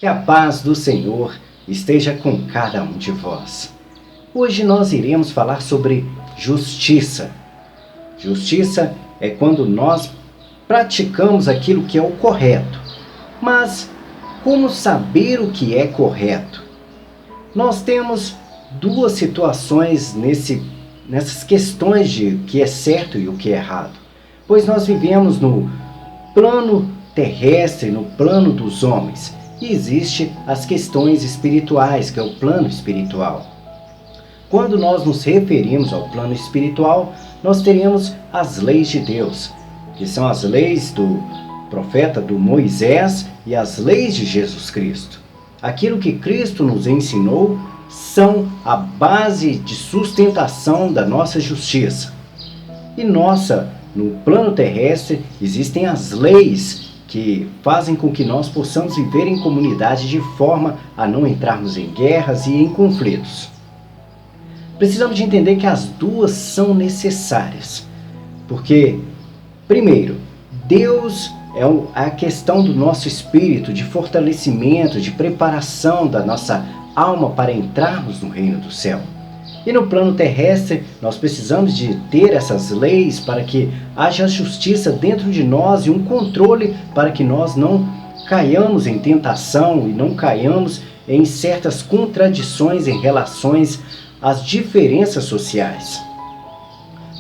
Que a paz do Senhor esteja com cada um de vós. Hoje nós iremos falar sobre justiça. Justiça é quando nós praticamos aquilo que é o correto. Mas como saber o que é correto? Nós temos duas situações nessas questões de o que é certo e o que é errado. Pois nós vivemos no plano terrestre, no plano dos homens. E existe as questões espirituais, que é o plano espiritual. Quando nós nos referimos ao plano espiritual, nós teremos as leis de Deus, que são as leis do profeta do Moisés e as leis de Jesus Cristo. Aquilo que Cristo nos ensinou são a base de sustentação da nossa justiça. E no plano terrestre, existem as leis que fazem com que nós possamos viver em comunidade de forma a não entrarmos em guerras e em conflitos. Precisamos de entender que as duas são necessárias, porque, primeiro, Deus é a questão do nosso espírito, de fortalecimento, de preparação da nossa alma para entrarmos no reino do céu. E no plano terrestre, nós precisamos de ter essas leis para que haja justiça dentro de nós e um controle para que nós não caiamos em tentação e não caiamos em certas contradições em relações às diferenças sociais.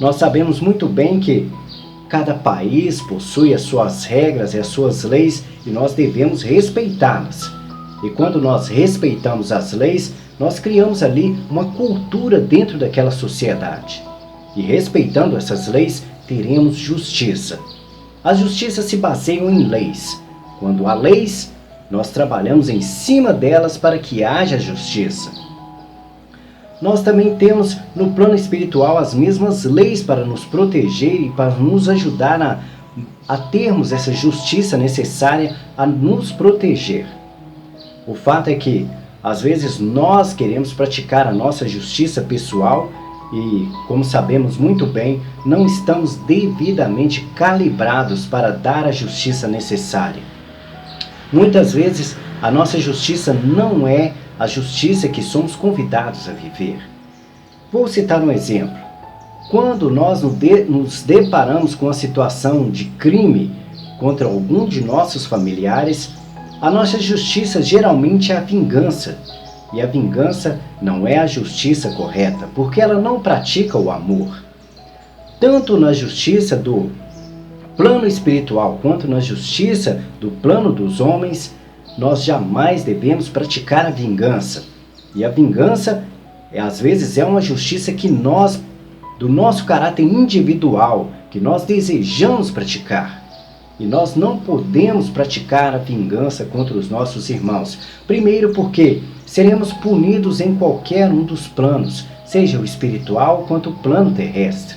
Nós sabemos muito bem que cada país possui as suas regras e as suas leis e nós devemos respeitá-las. E quando nós respeitamos as leis, nós criamos ali uma cultura dentro daquela sociedade. E respeitando essas leis, teremos justiça. As justiças se baseiam em leis. Quando há leis, nós trabalhamos em cima delas para que haja justiça. Nós também temos no plano espiritual as mesmas leis para nos proteger e para nos ajudar a termos essa justiça necessária a nos proteger. O fato é que, às vezes, nós queremos praticar a nossa justiça pessoal e, como sabemos muito bem, não estamos devidamente calibrados para dar a justiça necessária. Muitas vezes, a nossa justiça não é a justiça que somos convidados a viver. Vou citar um exemplo. Quando nós nos deparamos com a situação de crime contra algum de nossos familiares, a nossa justiça geralmente é a vingança. E a vingança não é a justiça correta, porque ela não pratica o amor. Tanto na justiça do plano espiritual quanto na justiça do plano dos homens, nós jamais devemos praticar a vingança. E a vingança, às vezes, é uma justiça que nós, do nosso caráter individual, que nós desejamos praticar. E nós não podemos praticar a vingança contra os nossos irmãos. Primeiro porque seremos punidos em qualquer um dos planos, seja o espiritual quanto o plano terrestre.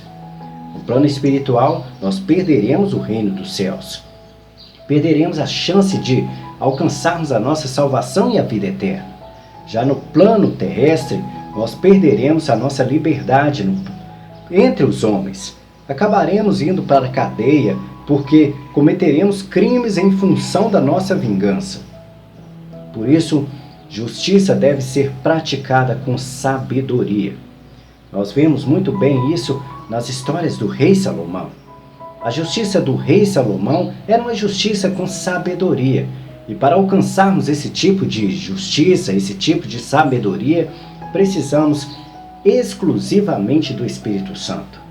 No plano espiritual, nós perderemos o reino dos céus. Perderemos a chance de alcançarmos a nossa salvação e a vida eterna. Já no plano terrestre, nós perderemos a nossa liberdade entre os homens. Acabaremos indo para a cadeia porque cometeremos crimes em função da nossa vingança. Por isso, justiça deve ser praticada com sabedoria. Nós vemos muito bem isso nas histórias do rei Salomão. A justiça do rei Salomão era uma justiça com sabedoria. E para alcançarmos esse tipo de justiça, esse tipo de sabedoria, precisamos exclusivamente do Espírito Santo.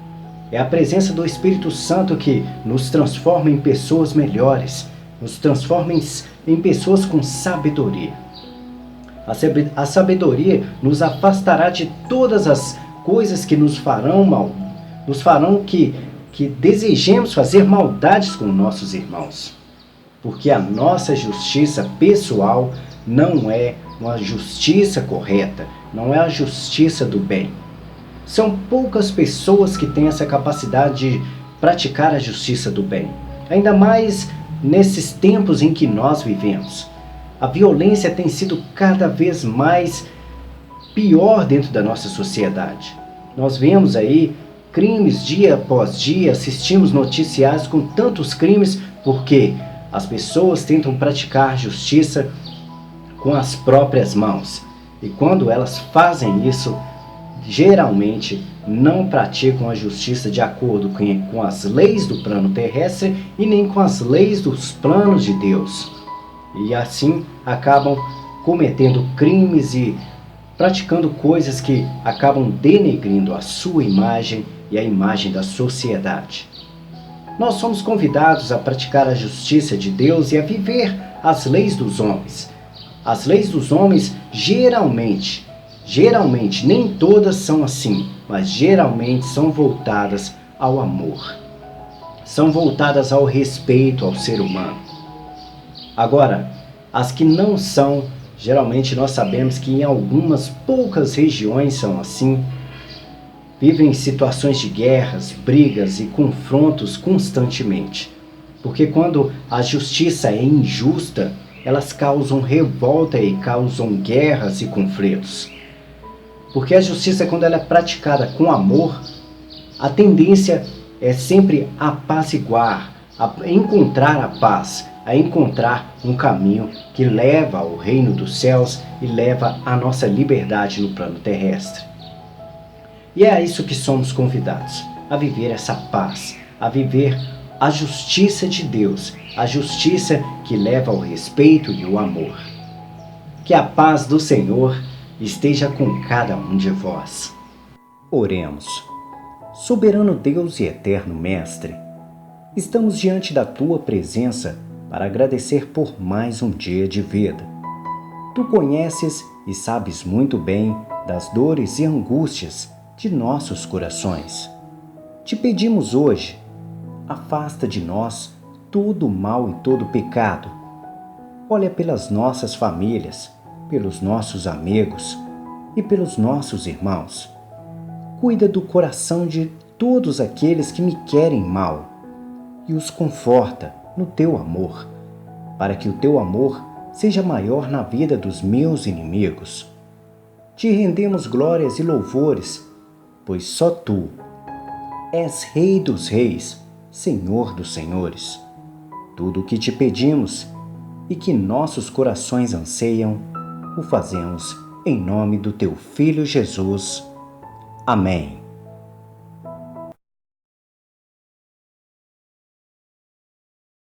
É a presença do Espírito Santo que nos transforma em pessoas melhores, nos transforma em pessoas com sabedoria. A sabedoria nos afastará de todas as coisas que nos farão mal, nos farão que desejemos fazer maldades com nossos irmãos. Porque a nossa justiça pessoal não é uma justiça correta, não é a justiça do bem. São poucas pessoas que têm essa capacidade de praticar a justiça do bem. Ainda mais nesses tempos em que nós vivemos. A violência tem sido cada vez mais pior dentro da nossa sociedade. Nós vemos aí crimes dia após dia, assistimos noticiários com tantos crimes porque as pessoas tentam praticar justiça com as próprias mãos. E quando elas fazem isso, geralmente não praticam a justiça de acordo com as leis do plano terrestre e nem com as leis dos planos de Deus. E assim acabam cometendo crimes e praticando coisas que acabam denegrindo a sua imagem e a imagem da sociedade. Nós somos convidados a praticar a justiça de Deus e a viver as leis dos homens. As leis dos homens geralmente, nem todas são assim, mas geralmente são voltadas ao amor. São voltadas ao respeito ao ser humano. Agora, as que não são, geralmente nós sabemos que em algumas poucas regiões são assim, vivem situações de guerras, brigas e confrontos constantemente. Porque quando a justiça é injusta, elas causam revolta e causam guerras e conflitos. Porque a justiça, quando ela é praticada com amor, a tendência é sempre apaziguar, a encontrar a paz, a encontrar um caminho que leva ao reino dos céus e leva à nossa liberdade no plano terrestre. E é a isso que somos convidados, a viver essa paz, a viver a justiça de Deus, a justiça que leva ao respeito e ao amor. Que a paz do Senhor esteja com cada um de vós. Oremos. Soberano Deus e eterno Mestre, estamos diante da Tua presença para agradecer por mais um dia de vida. Tu conheces e sabes muito bem das dores e angústias de nossos corações. Te pedimos hoje, afasta de nós todo o mal e todo o pecado. Olha pelas nossas famílias, pelos nossos amigos e pelos nossos irmãos. Cuida do coração de todos aqueles que me querem mal e os conforta no Teu amor, para que o Teu amor seja maior na vida dos meus inimigos. Te rendemos glórias e louvores, pois só Tu és Rei dos Reis, Senhor dos Senhores. Tudo o que te pedimos e que nossos corações anseiam, o fazemos em nome do Teu Filho Jesus. Amém.